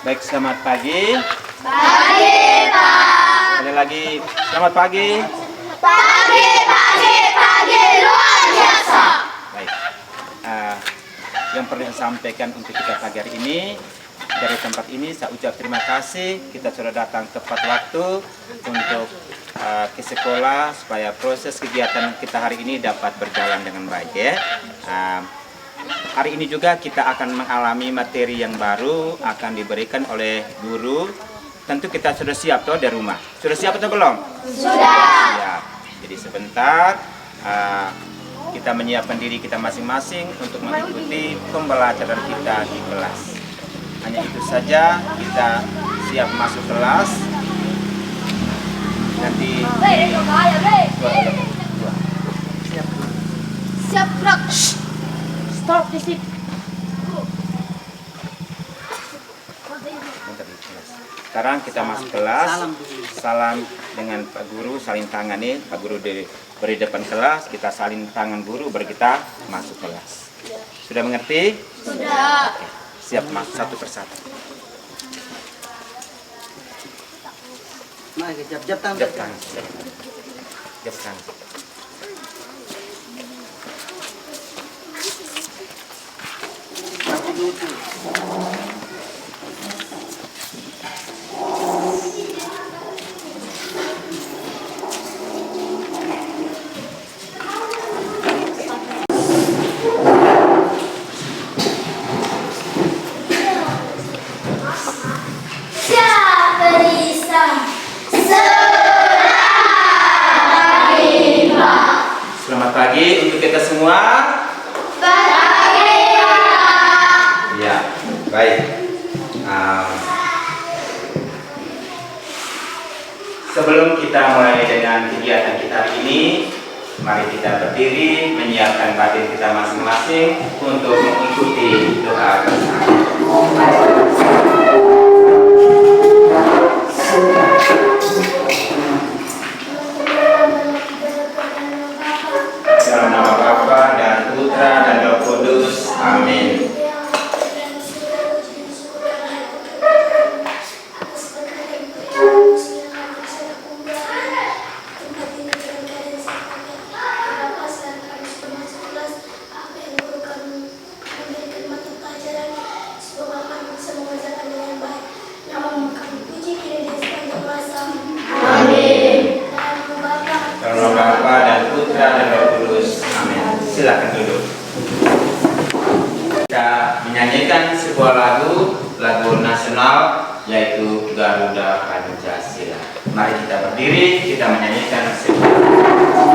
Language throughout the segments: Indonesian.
Baik, selamat pagi. Pagi, Pak. Sekali lagi, selamat pagi. Pagi, luar biasa. Baik, yang perlu saya sampaikan untuk kita pagi hari ini, dari tempat ini saya ucap terima kasih. Kita sudah datang tepat waktu untuk ke sekolah supaya proses kegiatan kita hari ini dapat berjalan dengan baik ya. Hari ini juga kita akan mengalami materi yang baru akan diberikan oleh guru. Tentu kita sudah siap toh dari rumah. Sudah siap atau belum? Sudah. Siap. Jadi sebentar kita menyiapkan diri kita masing-masing untuk mengikuti pembelajaran kita di kelas. Hanya itu saja, kita siap masuk kelas. Nanti Siap, Bro. Stop di situ. sekarang kita masuk kelas. Salam dengan Pak Guru, saling tangan nih. Pak Guru beri depan kelas, kita saling tangan guru, baru kita masuk kelas. Sudah mengerti? Sudah. Oke. Siap masuk satu persatu. Jap tangan. Jab tangan. Jab tangan. Siap berisam. Selamat pagi untuk kita semua. Pagi, Ya, baik. Sebelum kita mulai dengan kegiatan kita hari ini, mari kita berdiri menyiapkan batin kita masing-masing untuk mengikuti doa bersama. Dalam nama Bapa dan Putra dan Roh Kudus. Amin. Dalam nama Bapa dan Putra dan Roh Kudus. Amin. Silakan duduk. Kita menyanyikan sebuah lagu nasional, yaitu Garuda Pancasila. Mari kita berdiri, kita menyanyikan sebuah Pancasila.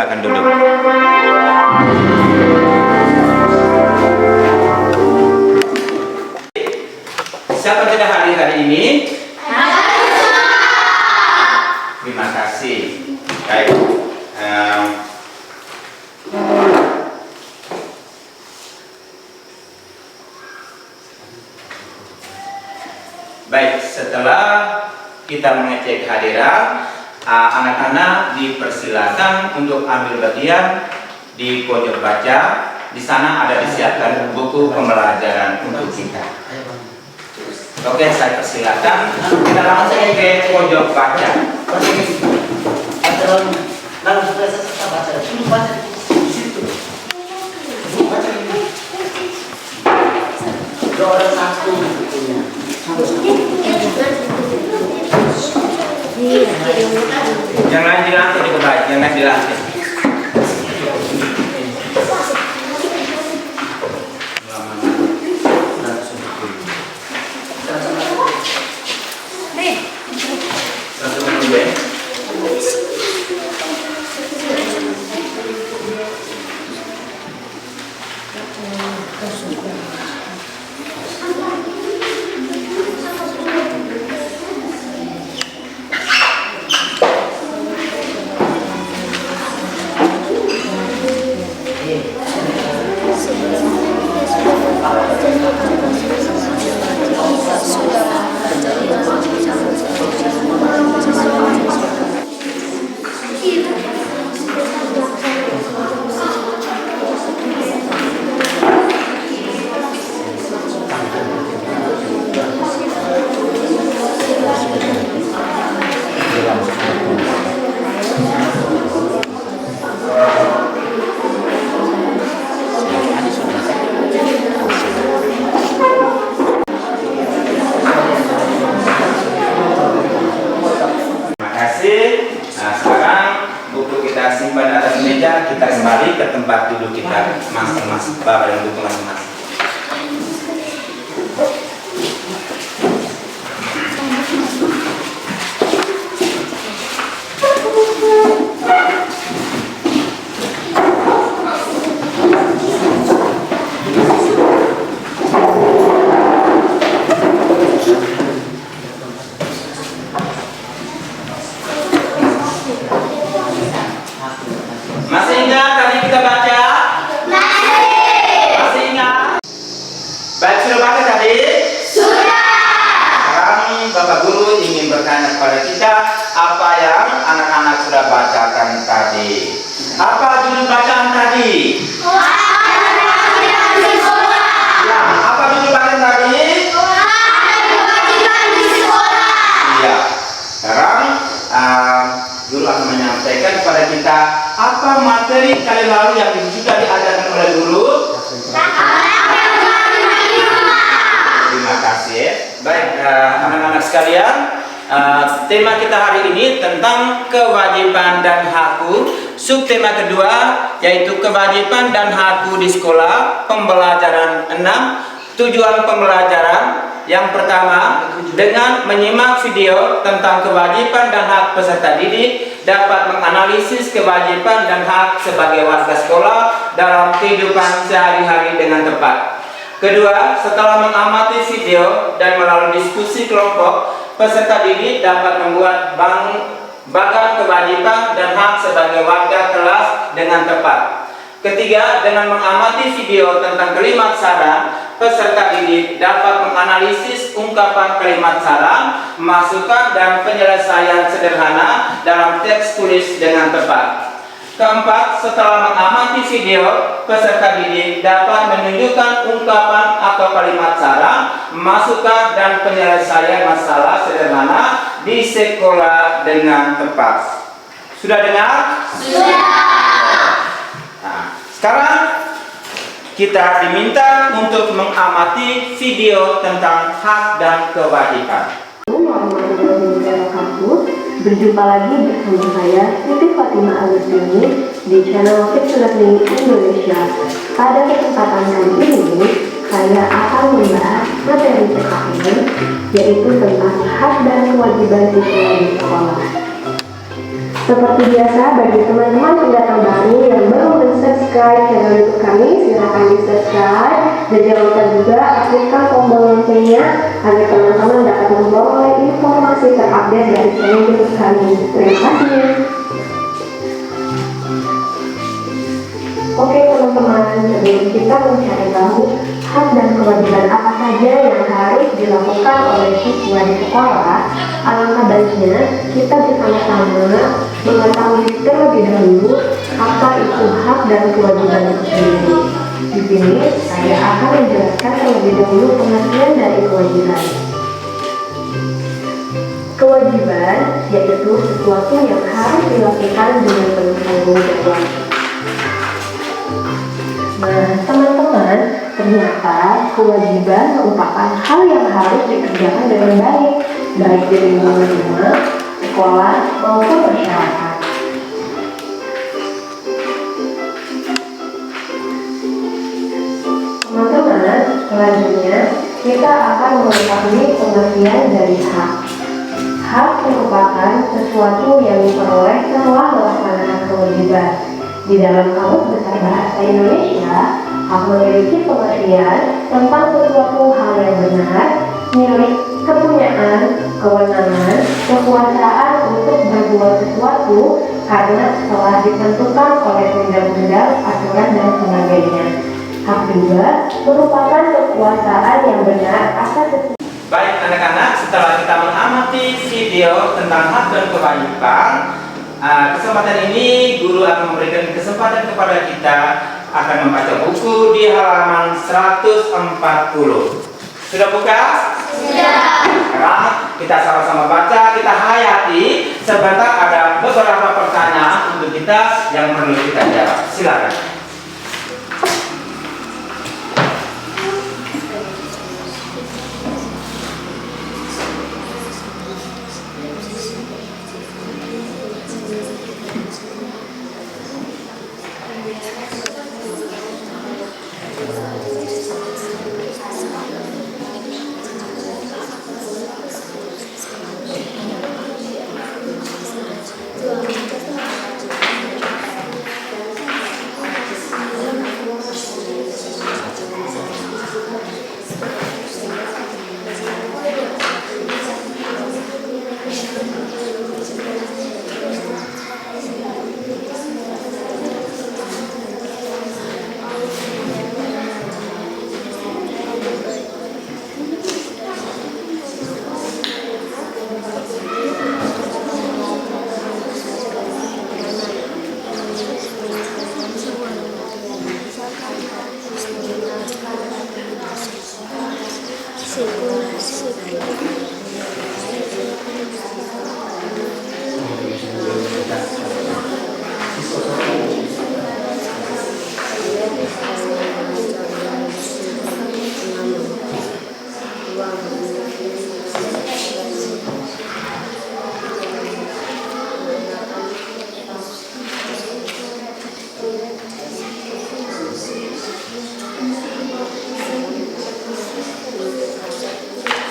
Silakan duduk. Siapa tidak hadir hari ini? Terima kasih. Baik. Baik, setelah kita mengecek kehadiran, anak-anak dipersilakan untuk ambil bagian di pojok baca. Di sana ada disiapkan buku pembelajaran untuk kita. Oke, saya persilakan. Kita langsung ke pojok baca. Jangan di lantai juga baik, jangan di lantai. Simpan di atas meja, kita kembali ke tempat duduk kita masing-masing, Bapak dan Ibu masing-masing. Masih ingat tadi kita baca? Masih ingat? Baik, sudah baca tadi? Sudah. Sekarang Bapak Guru ingin bertanya kepada kita apa yang anak-anak sudah bacakan tadi. Apa judul bacaan tadi? Ya, apa judul bacaan tadi? Iya. Sekarang Guru akan menyampaikan kepada kita apa materi kali lalu yang sudah diajarkan oleh Guru. Terima kasih. Baik, anak-anak sekalian, tema kita hari ini tentang kewajiban dan hakku. Subtema kedua yaitu kewajiban dan hakku di sekolah, pembelajaran 6. Tujuan pembelajaran yang pertama, dengan menyimak video tentang kewajiban dan hak peserta didik dapat menganalisis kewajiban dan hak sebagai warga sekolah dalam kehidupan sehari-hari dengan tepat. Kedua, setelah mengamati video dan melalui diskusi kelompok, peserta didik dapat membuat bagan kewajiban dan hak sebagai warga kelas dengan tepat. Ketiga, dengan mengamati video tentang kalimat saran, peserta didik dapat menganalisis ungkapan kalimat saran, masukan dan penyelesaian sederhana dalam teks tulis dengan tepat. Keempat, setelah mengamati video, peserta didik dapat menunjukkan ungkapan atau kalimat saran, masukan dan penyelesaian masalah sederhana di sekolah dengan tepat. Sudah dengar? Sudah. Nah, sekarang kita diminta untuk mengamati video tentang hak dan kewajiban. Berjumpa lagi bersama saya Siti Fatimah Agustini di channel Kids Learning Indonesia. Pada kesempatan kali ini saya akan membahas materi PKN, yaitu tentang hak dan kewajiban siswa di sekolah. Seperti biasa, bagi teman-teman pendatang baru yang belum subscribe channel YouTube kami, silahkan di subscribe dan jangan lupa juga aktifkan tombol loncengnya agar teman-teman dapat memperoleh informasi terupdate dari channel YouTube kami. Terima kasih. Oke teman-teman, sebelum kita mencari tahu hak dan kewajiban apa saja yang harus dilakukan oleh siswa di sekolah, alangkah baiknya kita bersama-sama mengetahui terlebih dahulu apa itu hak dan kewajiban itu sendiri. Di sini saya akan menjelaskan terlebih dahulu pengertian dari kewajiban. Kewajiban yaitu sesuatu yang harus dilakukan dengan penuh tanggung jawab. Nah, teman-teman, ternyata kewajiban merupakan hal yang harus dikerjakan dengan baik, baik di lingkungan rumah, sekolah, maupun masyarakat. Teman-teman, selanjutnya kita akan mengetahui pengertian dari hak. Hak merupakan sesuatu yang diperoleh setelah melaksanakan kewajiban. Di dalam Kamus Besar Bahasa Indonesia, hak memiliki pengertian tentang sesuatu hal yang benar, milik, kepunyaan, kewenangan, kekuasaan untuk berbuat sesuatu karena telah ditentukan oleh undang-undang, aturan, dan sebagainya. Hak juga merupakan kekuasaan yang benar atas sesuatu. Baik anak-anak, setelah kita mengamati video tentang hak dan kewajiban, kesempatan ini guru akan memberikan kesempatan kepada kita akan membaca buku di halaman 140. Sudah buka? Sudah. Sekarang kita sama-sama baca, kita hayati. Sebentar ada beberapa pertanyaan untuk kita yang perlu kita jawab. Silakan.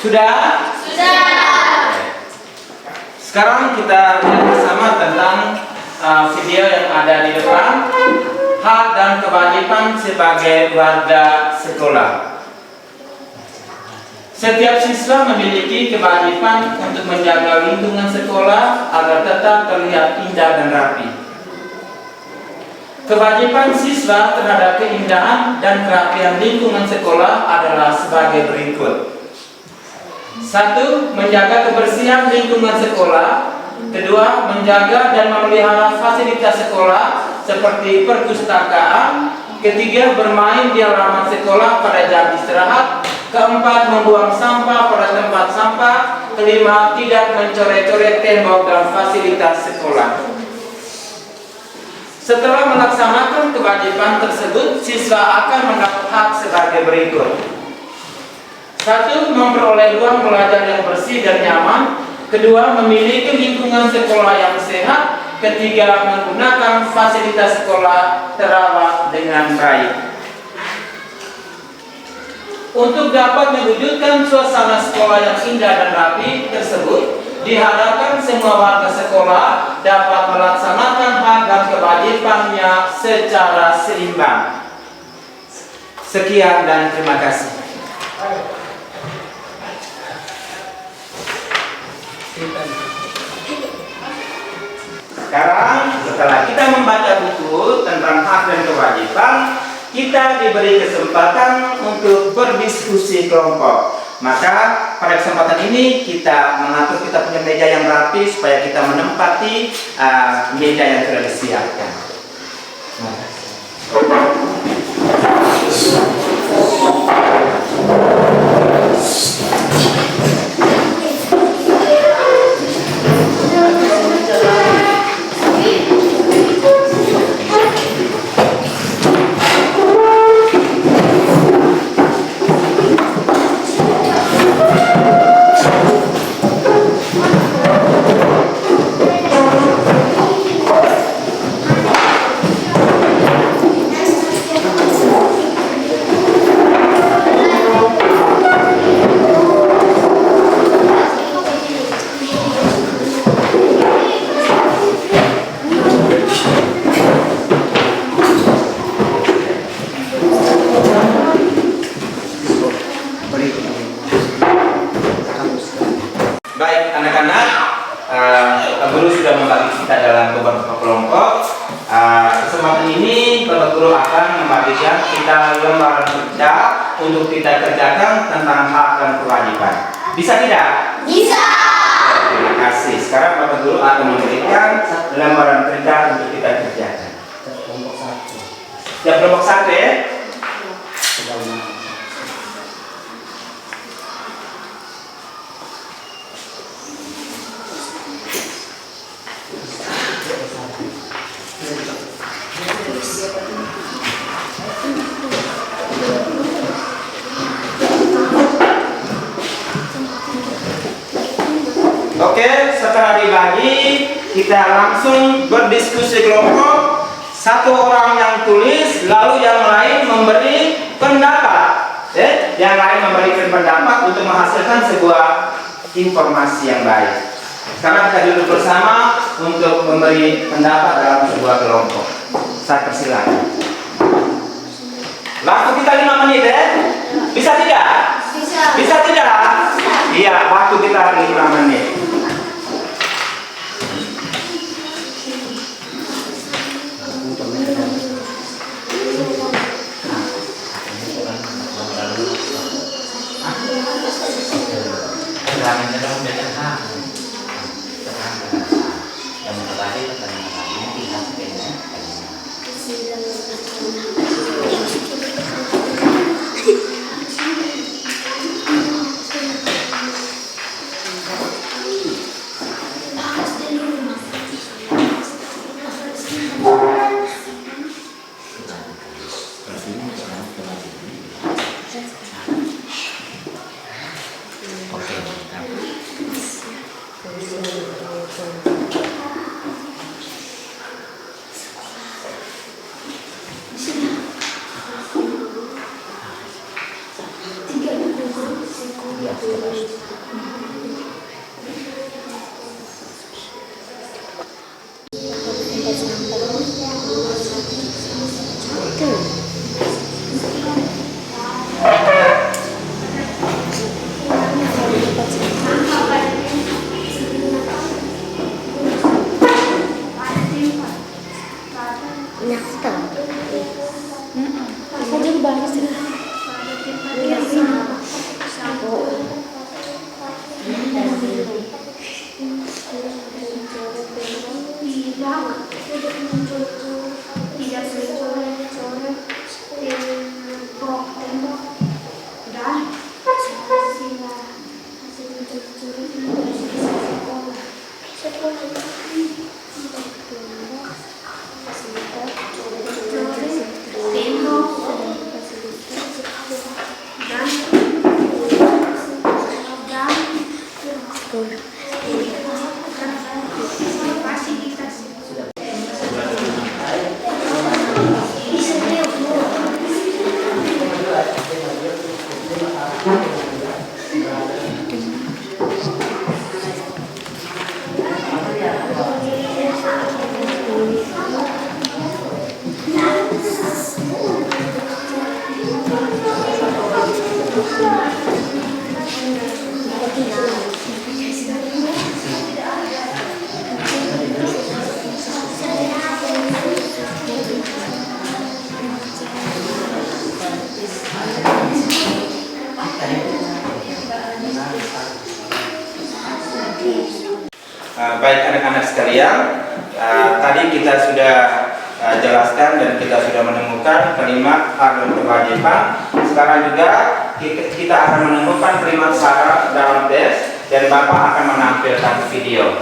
Sudah? Sudah. Sekarang kita lihat bersama tentang video yang ada di depan. Hak dan kewajiban sebagai warga sekolah. Setiap siswa memiliki kewajiban untuk menjaga lingkungan sekolah agar tetap terlihat indah dan rapi. Kewajiban siswa terhadap keindahan dan kerapian lingkungan sekolah adalah sebagai berikut. 1. Menjaga kebersihan lingkungan sekolah. 2. Menjaga dan memelihara fasilitas sekolah seperti perpustakaan. 3. Bermain di halaman sekolah pada jam istirahat. 4. Membuang sampah pada tempat sampah. 5. Tidak mencoret-coret tembok dan fasilitas sekolah. Setelah melaksanakan kewajiban tersebut, siswa akan mendapat hak sebagai berikut. 1. Memperoleh ruang belajar yang bersih dan nyaman. 2. Memiliki lingkungan sekolah yang sehat. 3. Menggunakan fasilitas sekolah terawat dengan baik. Untuk dapat mewujudkan suasana sekolah yang indah dan rapi tersebut, diharapkan semua warga sekolah dapat melaksanakan hak dan kewajibannya secara seimbang. Sekian dan terima kasih. Sekarang setelah kita membaca buku tentang hak dan kewajiban, kita diberi kesempatan untuk berdiskusi kelompok. Maka pada kesempatan ini kita mengatur kita punya meja yang rapi supaya kita menempati meja yang sudah disiapkan. Baik anak-anak, Pak Guru sudah membagi kita dalam beberapa kelompok. Kesempatan ini Bapak Guru akan membagikan kita lembaran kerja untuk kita kerjakan tentang hak dan kewajiban. Bisa tidak? Bisa. Terima kasih. Sekarang Bapak Guru akan memberikan lembaran kerja untuk kita kerjakan. Ya, kelompok 1 ya. Oke, setelah dibagi, kita langsung berdiskusi kelompok. Satu orang yang tulis, lalu yang lain memberi pendapat. Yang lain memberikan pendapat untuk menghasilkan sebuah informasi yang baik. Sekarang kita duduk bersama untuk memberi pendapat dalam sebuah kelompok. Saya persilakan. Waktu kita 5 menit ya? Bisa tidak? Bisa. Bisa tidak? Iya, waktu kita 5 menit. Baik anak-anak sekalian, tadi kita sudah jelaskan dan kita sudah menemukan kalimat hak dan kewajiban. Sekarang juga kita akan menemukan kalimat syarat dalam tes dan Bapak akan menampilkan video.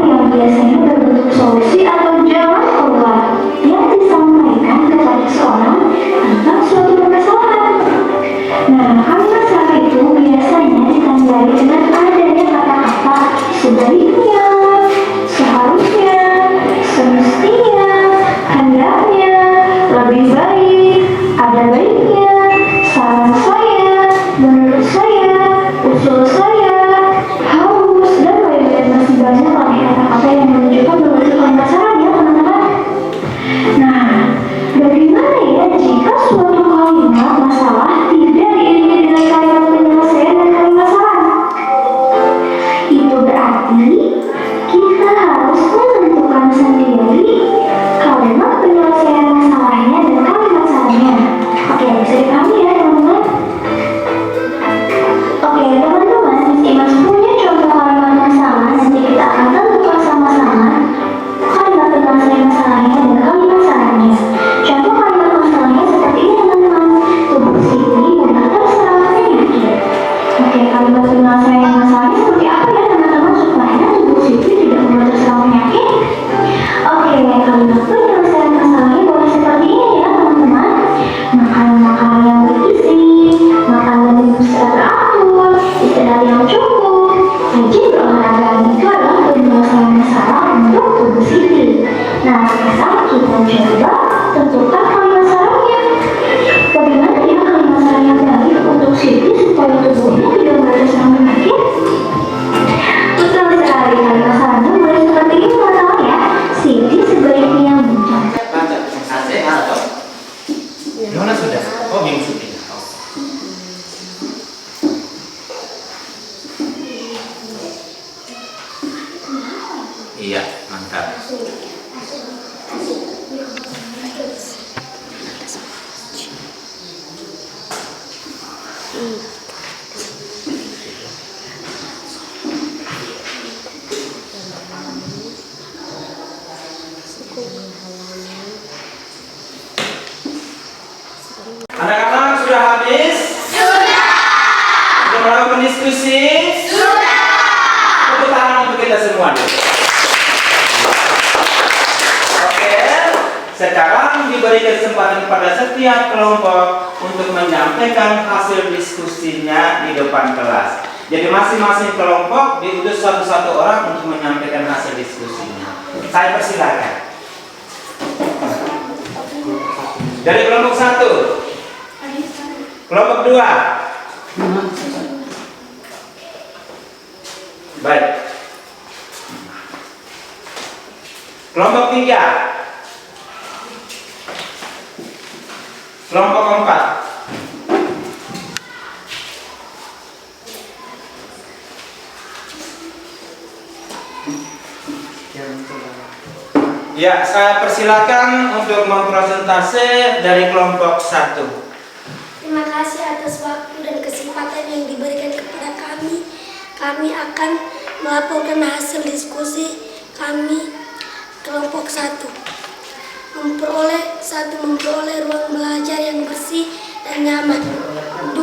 Yang Iya, mantap. Anak-anak sudah habis? Sudah. Sudah melakukan diskusi? Sudah. Tepuk tangan untuk kita semua dulu. Oke, sekarang diberi kesempatan pada setiap kelompok untuk menyampaikan hasil diskusinya di depan kelas. Jadi masing-masing kelompok diutus satu-satu orang untuk menyampaikan hasil diskusinya. Saya persilakan. Dari kelompok 1. Kelompok 2. Baik. Kelompok 3. Kelompok 4. Ya, saya persilakan untuk mempresentasi dari kelompok 1. Terima kasih atas waktu dan kesempatan yang diberikan kepada kami. Kami akan melaporkan hasil diskusi kami kelompok 1. Memperoleh ruang belajar yang bersih dan nyaman. 2.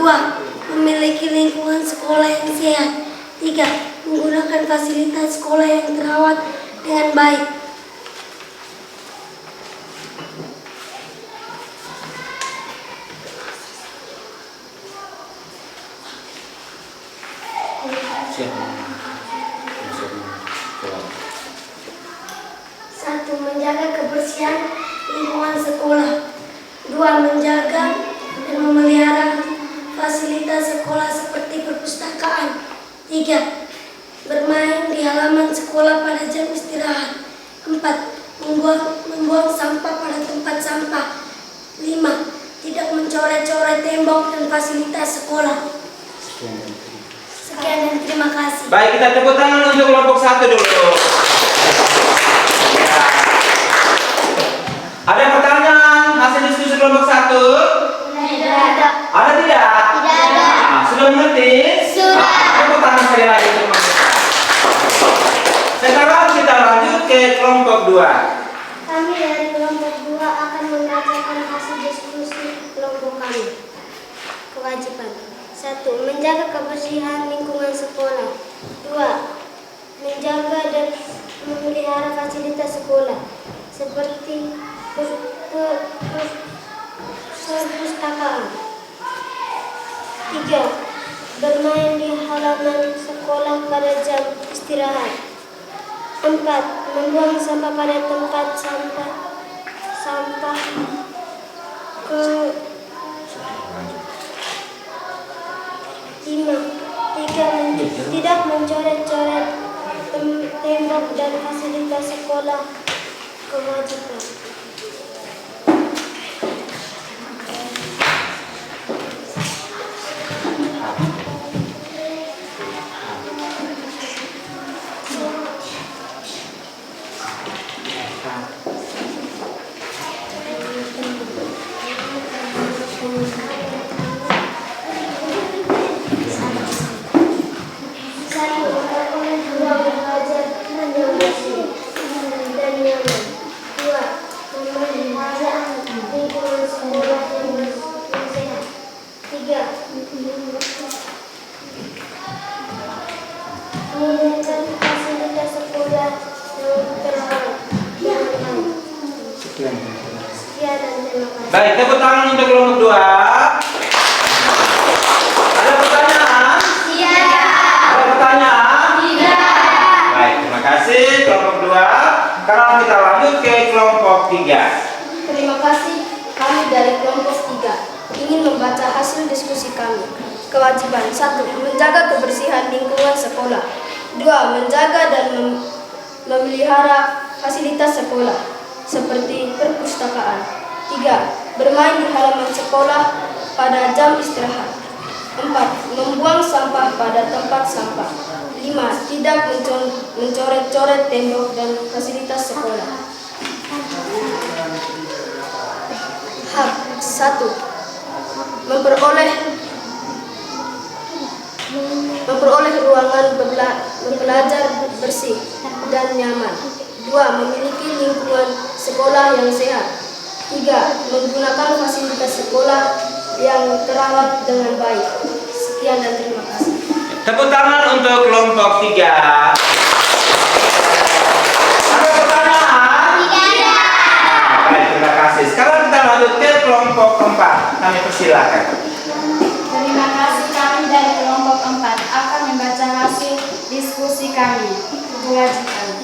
Memiliki lingkungan sekolah yang sehat. 3. Menggunakan fasilitas sekolah yang terawat dengan baik. Satu, menjaga kebersihan lingkungan sekolah. 2. Menjaga dan memelihara fasilitas sekolah seperti perpustakaan. 3. Bermain di halaman sekolah pada jam istirahat. 4. Membuang sampah pada tempat sampah. 5. Tidak mencoret-coret tembok dan fasilitas sekolah. Sekian dan terima kasih. Baik, kita tepuk tangan untuk kelompok 1 dulu. Ya. Ada pertanyaan hasil diskusi kelompok 1? Tidak ada. Ada tidak? Tidak ada. Nah, sudah mengerti? Sudah. Tepuk tangan sekali lagi untuk mereka. Sekarang kita lanjut ke kelompok 2. Kami dari kelompok 2 akan membacakan hasil diskusi kelompok kami. Kewajiban. 1. Menjaga kebersihan lingkungan sekolah. 2. Menjaga dan memelihara fasilitas sekolah seperti perpustakaan. 3. Bermain di halaman sekolah pada jam istirahat. 4. Membuang sampah pada tempat sampah. 5. Tidak mencoret-coret tembok dan fasilitas sekolah. Kewajiban. Baik, tepuk tangan untuk kelompok 2. Ada pertanyaan? Tidak. Ada pertanyaan? Tidak. Baik, terima kasih kelompok 2. Sekarang kita lanjut ke kelompok 3. Terima kasih. Kami dari kelompok 3 ingin membaca hasil diskusi kami. Kewajiban. 1. Menjaga kebersihan lingkungan sekolah. 2. Menjaga dan memelihara fasilitas sekolah seperti perpustakaan. 3. Bermain di halaman sekolah pada jam istirahat. 4. Membuang sampah pada tempat sampah. 5. tidak mencoret-coret tembok dan fasilitas sekolah. Hak 1. Memperoleh ruangan belajar bersih dan nyaman. 2. Memiliki lingkungan sekolah yang sehat. 3. Menggunakan fasilitas sekolah yang terawat dengan baik. Sekian dan terima kasih. Tepuk tangan untuk kelompok 3. Ada pertanyaan? Tidak. Baik, terima kasih. Sekarang kita lanjut ke kelompok 4. Kami persilakan. Terima kasih, kami dari kelompok 4 akan membaca hasil diskusi kami. Kewajiban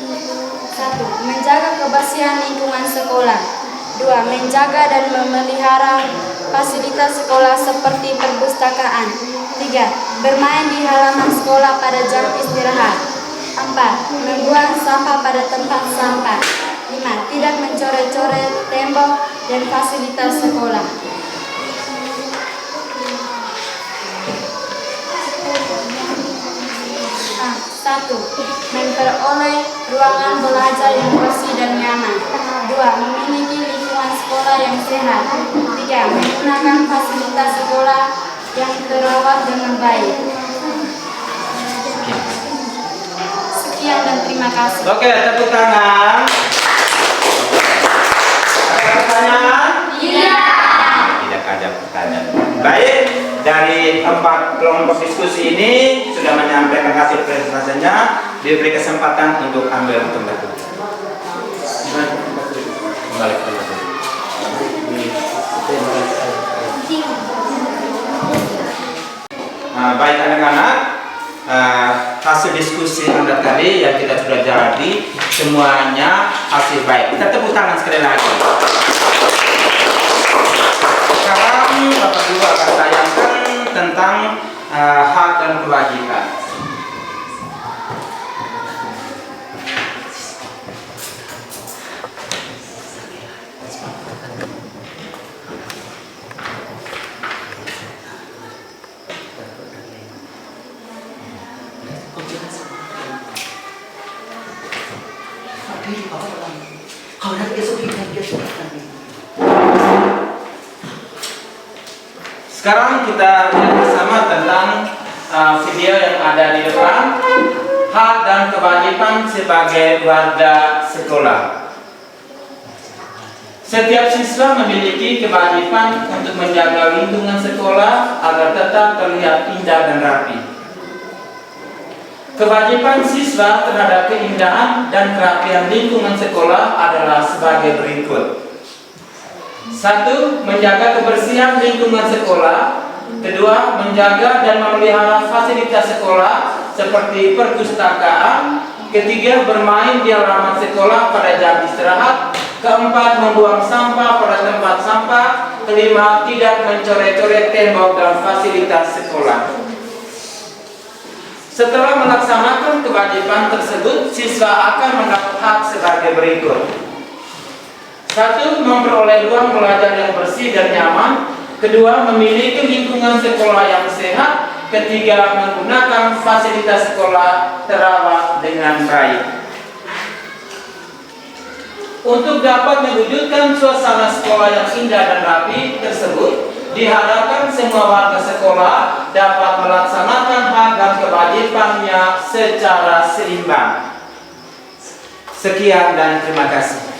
1. Menjaga kebersihan lingkungan sekolah. 2. Menjaga dan memelihara fasilitas sekolah seperti perpustakaan. 3. Bermain di halaman sekolah pada jam istirahat. 4. Membuang sampah pada tempat sampah. 5. Tidak mencoret-coret tembok dan fasilitas sekolah. 1. Memperoleh ruangan belajar yang bersih dan nyaman. 2. Memiliki lingkungan sekolah yang sehat. 3. Menggunakan fasilitas sekolah yang terawat dengan baik. Sekian dan terima kasih. Oke, tepuk tangan. Ada pertanyaan? Tidak ada pertanyaan. Baik, dari 4 kelompok diskusi ini sudah menyampaikan hasil presentasinya, diberi kesempatan untuk ambil tempat. Nah, baik anak-anak, hasil diskusi Anda tadi yang kita sudah jalani semuanya hasil baik. Kita tepuk tangan sekali lagi. Sekarang Bapak Guru akan tayangkan tentang hak dan kewajiban. Sekarang kita lihat bersama tentang video yang ada di depan, hak dan kewajiban sebagai warga sekolah. Setiap siswa memiliki kewajiban untuk menjaga lingkungan sekolah agar tetap terlihat indah dan rapi. Kewajiban siswa terhadap keindahan dan kerapian lingkungan sekolah adalah sebagai berikut. 1. Menjaga kebersihan lingkungan sekolah. 2. Menjaga dan memelihara fasilitas sekolah seperti perpustakaan. 3. Bermain di halaman sekolah pada jam istirahat. 4. Membuang sampah pada tempat sampah. 5. Tidak mencoret-coret tembok dan fasilitas sekolah. Setelah melaksanakan kewajiban tersebut, siswa akan mendapat hak sebagai berikut. 1. Memperoleh ruang belajar yang bersih dan nyaman. 2. Memiliki lingkungan sekolah yang sehat. 3. Menggunakan fasilitas sekolah terawat dengan baik. Untuk dapat mewujudkan suasana sekolah yang indah dan rapi tersebut, diharapkan semua warga sekolah dapat melaksanakan hak dan kewajibannya secara seimbang. Sekian dan terima kasih.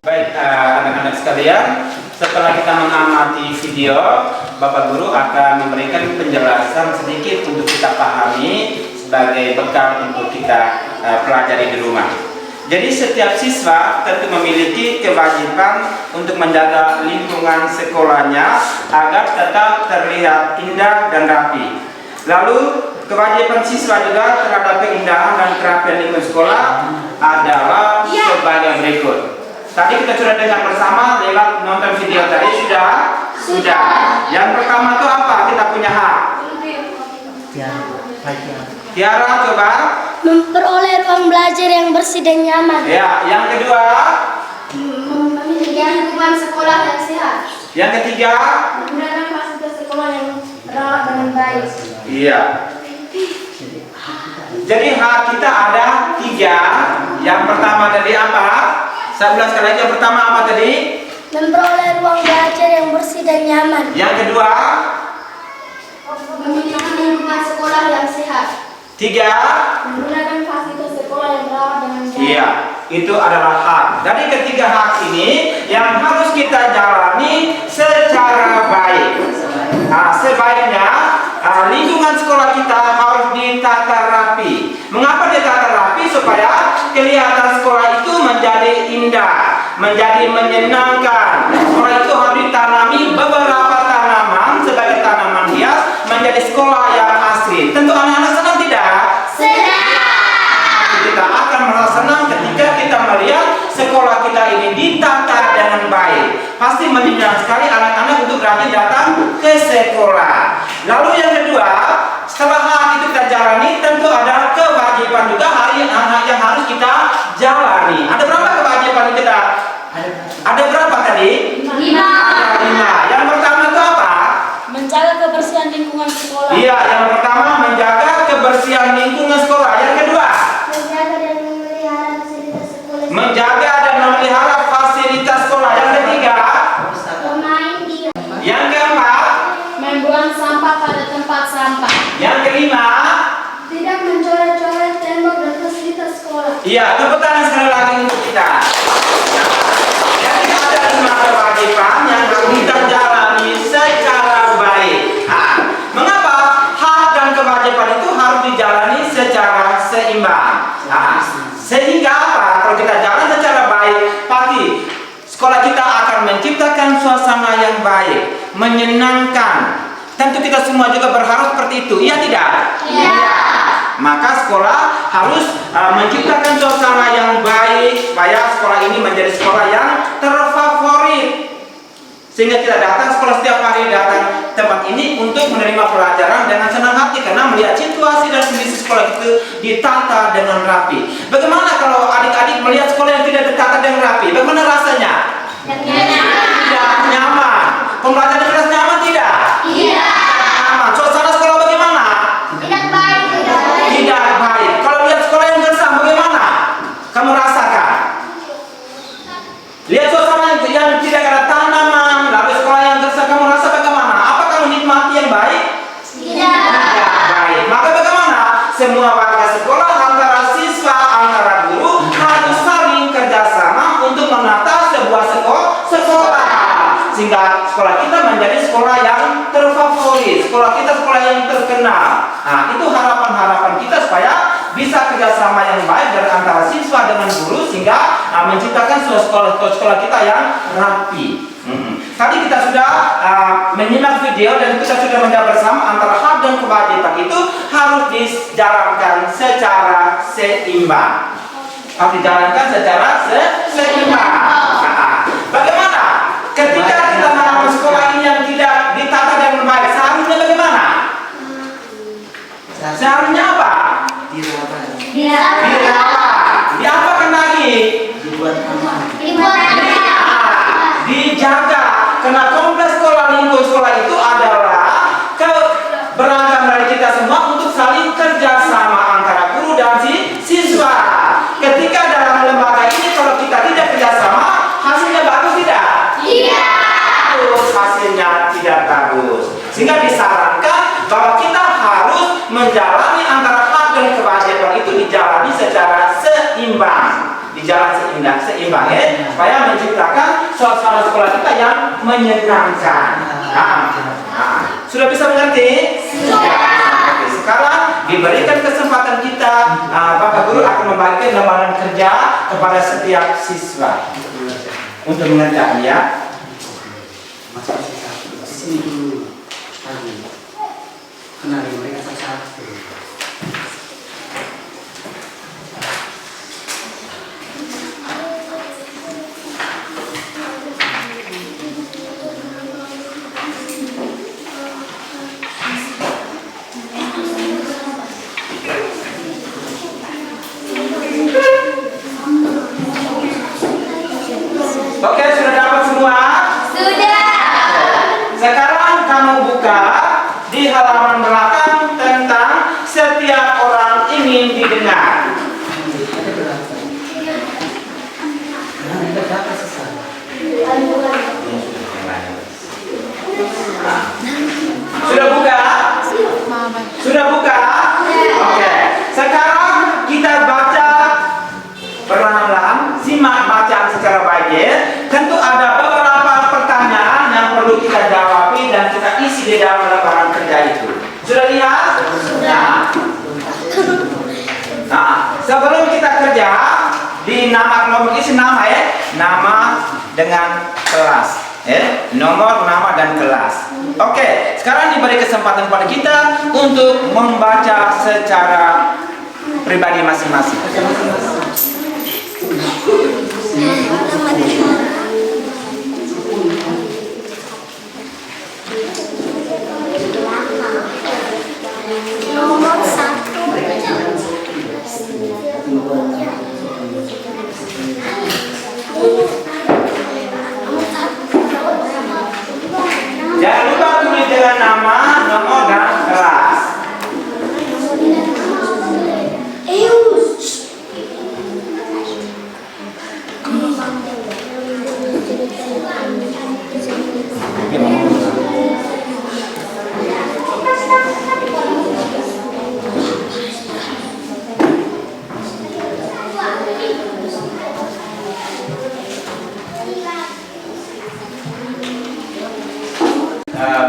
Baik anak-anak sekalian, setelah kita mengamati video, Bapak Guru akan memberikan penjelasan sedikit untuk kita pahami sebagai bekal untuk kita pelajari di rumah. Jadi setiap siswa tentu memiliki kewajiban untuk menjaga lingkungan sekolahnya agar tetap terlihat indah dan rapi. Lalu kewajiban siswa juga terhadap keindahan dan kerapian lingkungan sekolah adalah sebagai berikut. Tadi kita sudah dengar bersama lewat nonton video tadi sudah. Yang pertama itu apa? Kita punya hak. Tiara coba. Memperoleh ruang belajar yang bersih dan nyaman. Ya, yang kedua. Memiliki lingkungan sekolah yang sehat. Yang ketiga. Menggunakan fasilitas sekolah yang terawat dengan baik. Iya. Jadi hak kita ada 3. Yang pertama tadi apa? Saya ulang sekali lagi. Yang pertama apa tadi? Memperoleh ruang belajar yang bersih dan nyaman. Yang kedua. Memiliki lingkungan sekolah yang sehat. 3. Menggunakan fasilitas sekolah yang terawat dengan baik. Iya, itu adalah hak. Dari ketiga hak ini yang harus kita jalani secara baik. Nah, sebaiknya lingkungan sekolah kita harus ditata rapi. Mengapa ditata rapi? Supaya kelihatan sekolah itu menjadi indah, menjadi menyenangkan. Sekolah itu harus ditanami beberapa tanaman sebagai tanaman hias menjadi sekolah yang asri. Tentu anak-anak senang tidak? Kita akan merasa senang ketika kita melihat sekolah kita ini ditata dengan baik. Pasti menyenangkan sekali anak-anak untuk rajin datang ke sekolah. Lalu yang kedua, setelah hal itu kita jalani, tentu ada kewajiban juga yang harus kita jalani. Ada berapa kewajiban kita? Ada berapa tadi? 5. Ada 5. Yang pertama itu apa? Menjaga kebersihan lingkungan sekolah. Iya, yang pertama menjaga kebersihan lingkungan sekolah. Yang kedua, menjaga dan memelihara fasilitas sekolah. Yang ketiga, Bermain di. yang keempat, Membuang sampah pada tempat sampah. yang kelima. Tidak mencoret-coret tembok dan fasilitas sekolah. Iya, tepuk tangan sekali lagi untuk kita. Jadi ada 5 kewajiban yang harus kita jalani secara baik. Mengapa hak dan kewajiban itu harus dijalani secara seimbang? Sehingga apa? Kalau kita jalan secara baik, pasti sekolah kita akan menciptakan suasana yang baik, menyenangkan. Tentu kita semua juga berharap seperti itu, iya tidak? Iya. Maka sekolah harus menciptakan suasana yang baik supaya sekolah ini menjadi sekolah yang terfavorit. Sehingga kita datang sekolah setiap hari, datang tempat ini untuk menerima pelajaran dengan senang hati karena melihat situasi dan kondisi sekolah itu ditata dengan rapi. Bagaimana kalau adik-adik melihat sekolah yang tidak ditata dengan rapi? Bagaimana rasanya? Tidak nyaman. Pembelajaran di kelas nyaman tidak? Iya. Nyaman. Suasana sekolah bagaimana? Tidak baik. Tidak baik. Kalau lihat sekolah yang gersam bagaimana? Kamu rasakan? Lihat suasana yang tidak ada tanaman, lalu sekolah yang gersam, kamu rasa bagaimana? Apa kamu nikmati yang baik? Tidak. Tidak baik. Maka bagaimana? Semua warga sekolah, antara siswa, antara guru harus saling kerjasama untuk menata sebuah sekolah. Sehingga sekolah kita menjadi sekolah yang terfavorit, sekolah kita sekolah yang terkenal. Nah, itu harapan-harapan kita supaya bisa kerjasama yang baik dari antara siswa dengan guru sehingga menciptakan sekolah kita yang rapi. Tadi kita sudah menyimak video dan kita sudah menjawab bersama antara hak dan kewajiban itu harus dijalankan secara seimbang. Harus dijalankan secara seimbang. Bagaimana? Ketika kita menaruh sekolah ini yang tidak ditata dengan baik, seharusnya bagaimana? Seharusnya apa? Diapakan lagi? Dijaga. Karena kompleks sekolah, lingkungan sekolah itu adalah keberagaman dari kita semua untuk saling kerjasama antara guru dan siswa. Ketika dalam lembaga ini kalau kita tidak kerjasama, hasilnya bagus tidak? Iya. Terus hasilnya tidak bagus. Sehingga disarankan bahwa kita harus menjalani antara hak dan kewajiban itu dijalani secara seimbang. Seimbang ya, supaya menciptakan suasana sekolah kita yang menyenangkan. Sudah bisa mengerti? Sudah. Oke, sekarang diberikan kesempatan kita, Bapak Guru akan membagikan lembaran kerja kepada setiap siswa untuk mengerjakan ya. Sini dulu tadi kenali mereka satu-satu. Oke, sudah dapat semua? Sudah. Sekarang kamu buka di halaman belakang tentang setiap orang ingin didengar. Sudah buka? Sudah buka? Oke. Sekarang kita baca perlahan-lahan, simak bacaan secara baik ya. Tentu ada beberapa pertanyaan yang perlu kita jawab dan kita isi di dalam lembaran kerja itu. Sudah lihat? Sudah. Nah, sebelum kita kerja di nama kelompok isi nama ya, nama dengan kelas. Nomor, nama, dan kelas. Oke, sekarang diberi kesempatan pada kita untuk membaca secara pribadi masing-masing. Nomor 1. Jangan lupa tulis dengan nama, nomor, dan kelas.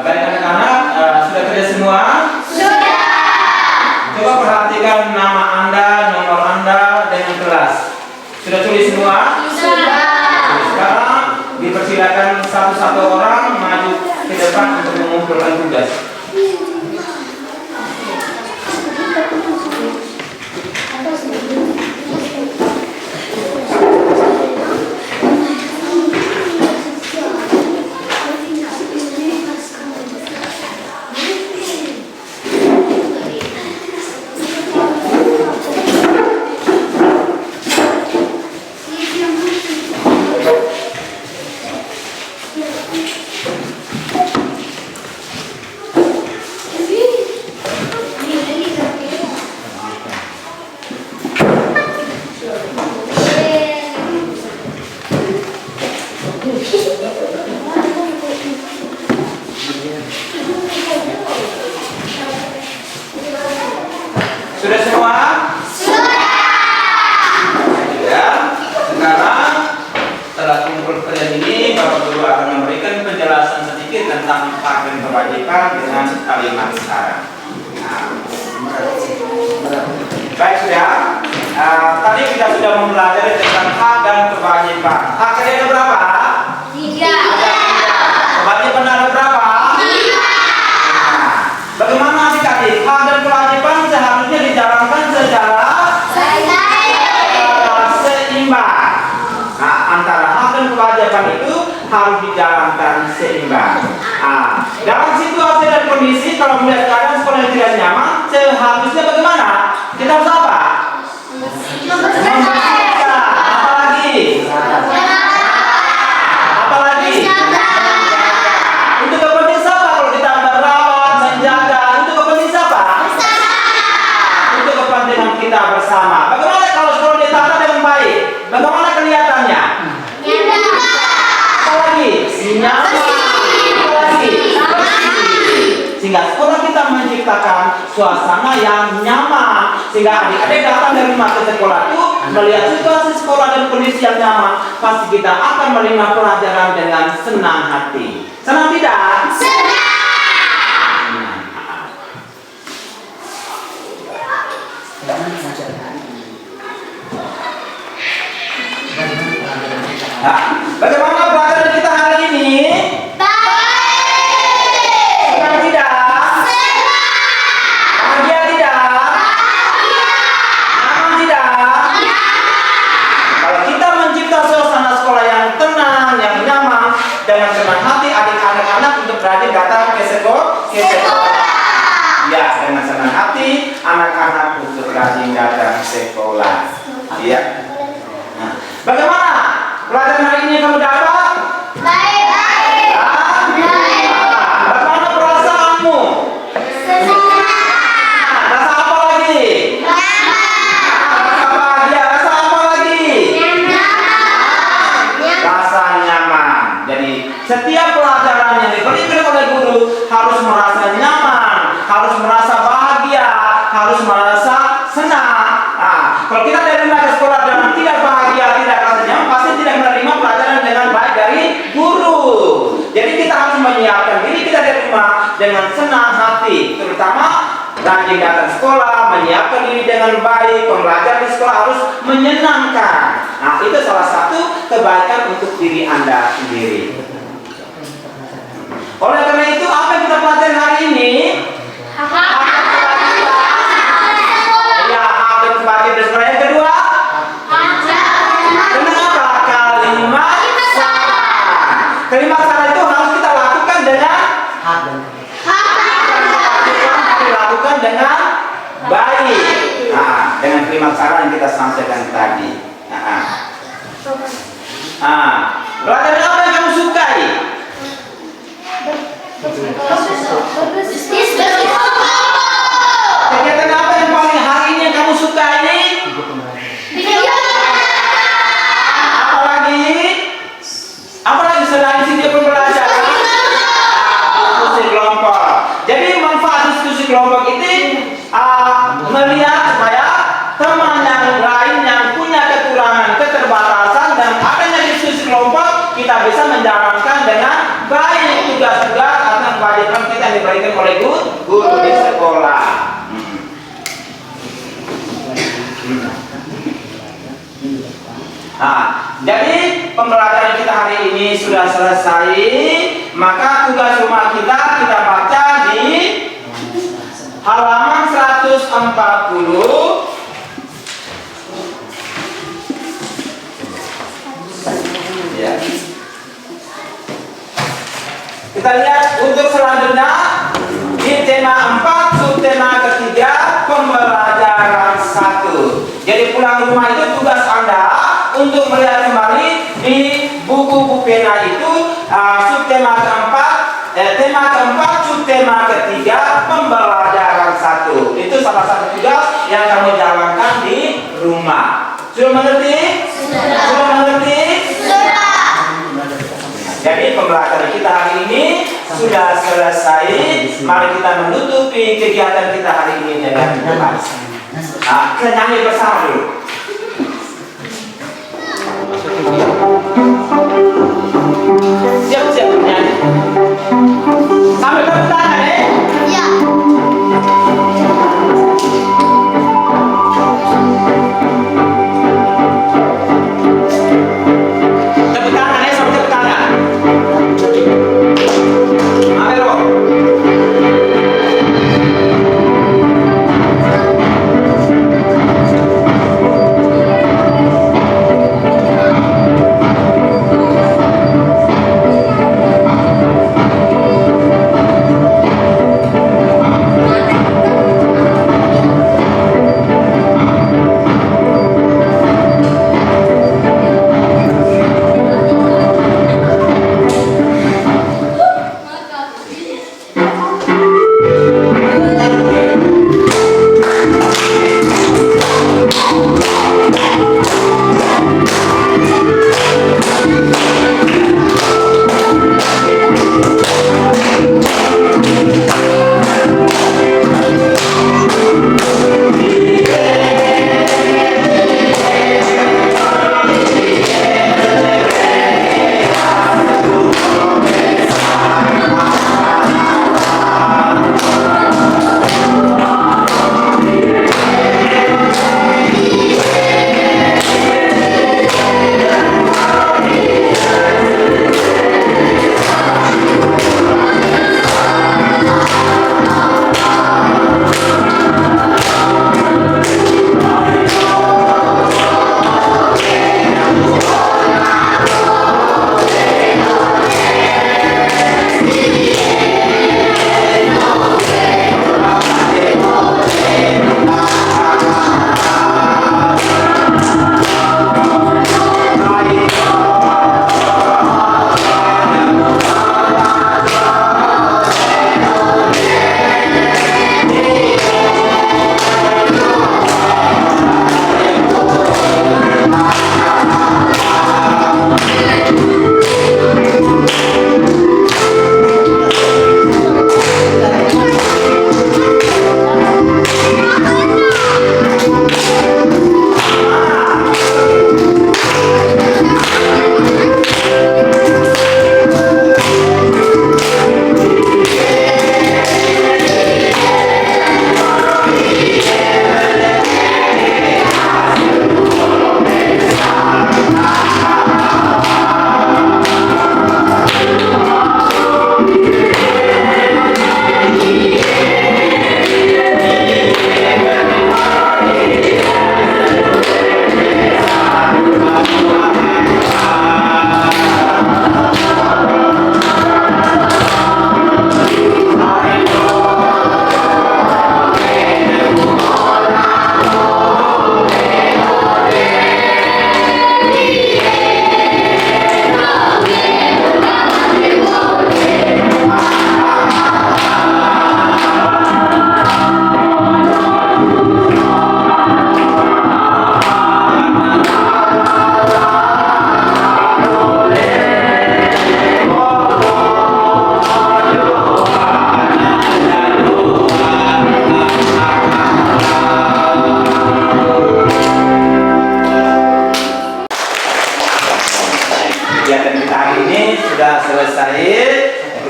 Baik anak-anak, sudah kerja semua? Sudah. Coba perhatikan nama Anda, nomor Anda, dengan kelas. Sudah tulis semua? Sudah. Sekarang dipersilakan satu-satu orang maju ke depan untuk mengumpulkan tugas. Sudah semua? Sudah. Ya. Sekarang setelah kumpul kalian ini, Bapak Guru akan memberikan penjelasan sedikit tentang hak dan kewajiban dengan kalimat sekarang. Baik sudah. Tadi kita sudah mempelajari tentang hak dan kewajiban. Hak kalian ada berapa? 3. Kewajiban ada berapa? 5. Bagaimana adik-adik? Hak dan kewajiban seharusnya dijalankan secara seimbang. Nah, antara hak dan kewajiban itu harus dijalankan seimbang. Dalam situasi dan kondisi kalau melihat keadaan sekolah yang tidak nyaman, seharusnya bagaimana? Kita harus apa? Membersihkan. Apalagi? Untuk kepentingan siapa kalau kita merawat, menjaga? Untuk kepentingan siapa? Untuk kepentingan kita bersama. Bagaimana kalau sekolah ditata dengan baik? Bagaimana kelihatannya? Apalagi? Nyaman. Apalagi? Sehingga sekolah kita menciptakan suasana yang nyaman, sehingga adik-adik datang dari rumah ke sekolah itu melihat situasi sekolah dan kondisi yang nyaman, pasti kita akan menerima pelajaran dengan senang hati. Senang tidak? Senang. anak-anak untuk rajin datang ke sekolah. Ya, dengan senang hati anak-anak untuk rajin datang sekolah. Iya. Nah, bagaimana pelajaran hari ini kamu dapat? Baik. Bagaimana perasaanmu? Rasa apa lagi? Rasa bahagia. Rasa apa lagi? Rasa nyaman. Jadi setiap pelajaran yang diberikan oleh guru harus merasa nyaman, harus merasa bahagia, harus merasa senang. Nah, kalau kita dari rumah ke sekolah dengan tidak bahagia, tidak rasa nyaman, pasti tidak menerima pelajaran dengan baik dari guru. Jadi kita harus menyiapkan diri kita dari rumah dengan senang hati, terutama rajin datang sekolah, menyiapkan diri dengan baik, pembelajaran di sekolah harus menyenangkan. Nah, itu salah satu kebaikan untuk diri Anda sendiri. Oleh karena itu, apa yang kita pelajari hari ini? Ya, hak dan kebahagiaan bersekolah. Yang kedua, kenapa kalimat saran? Kalimat saran itu harus kita lakukan dengan dilakukan dengan baik. Nah, dengan kalimat saran yang kita sampaikan tadi. Pelajaran apa yang kamu sukai? Kegiatan apa yang paling hari ini yang kamu sukai? Apalagi selain sini pembelajaran? Diskusi kelompok. Jadi manfaat diskusi kelompok ini melihat supaya teman yang lain yang punya kekurangan, keterbatasan dan adanya diskusi kelompok kita bisa menjalankan dengan baik tugas-tugas atau kewajiban kita yang diberikan oleh guru di sekolah. Nah, jadi pembelajaran kita hari ini sudah selesai, maka tugas rumah kita baca di halaman 140. Ya. Kita lihat untuk selanjutnya di tema 4, subtema ketiga, pembelajaran 1. Jadi pulang rumah itu tugas Anda untuk melihat kembali di buku pena itu subtema keempat, tema keempat, subtema ketiga, pembelajaran 1. Itu salah satu tugas yang kamu jalankan di rumah. Sudah mengerti? Sudah mengerti? Jadi pembelajaran kita hari ini sudah selesai. Mari kita menutupi kegiatan kita hari ini dengan doa. Kita nyanyi bersama dulu. Siap-siap nyanyi. Sampai tepuk tangan ya. Ya. Tepuk tangan ya, sampai tepuk tangan. Ayo.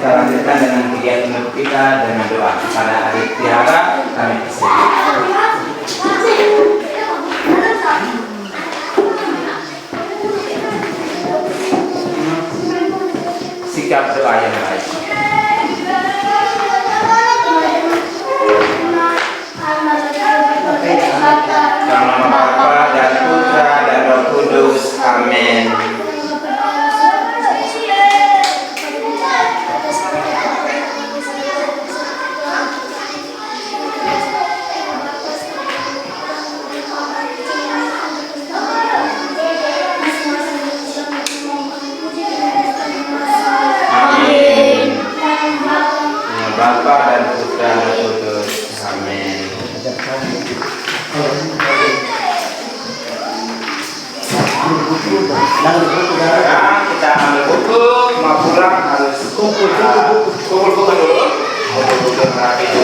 kita lanjutkan dengan kegiatan kita dengan doa. Pada hari tiara kami persilakan. Sikap doa yang baik. Dalam nama Bapa dan Putra dan Roh Kudus. Amin. Bapa dan Putra dan Roh Kudus. Amin. Sekarang kita ambil buku, mau pulang harus kumpul buku dulu. Kumpul buku rapi.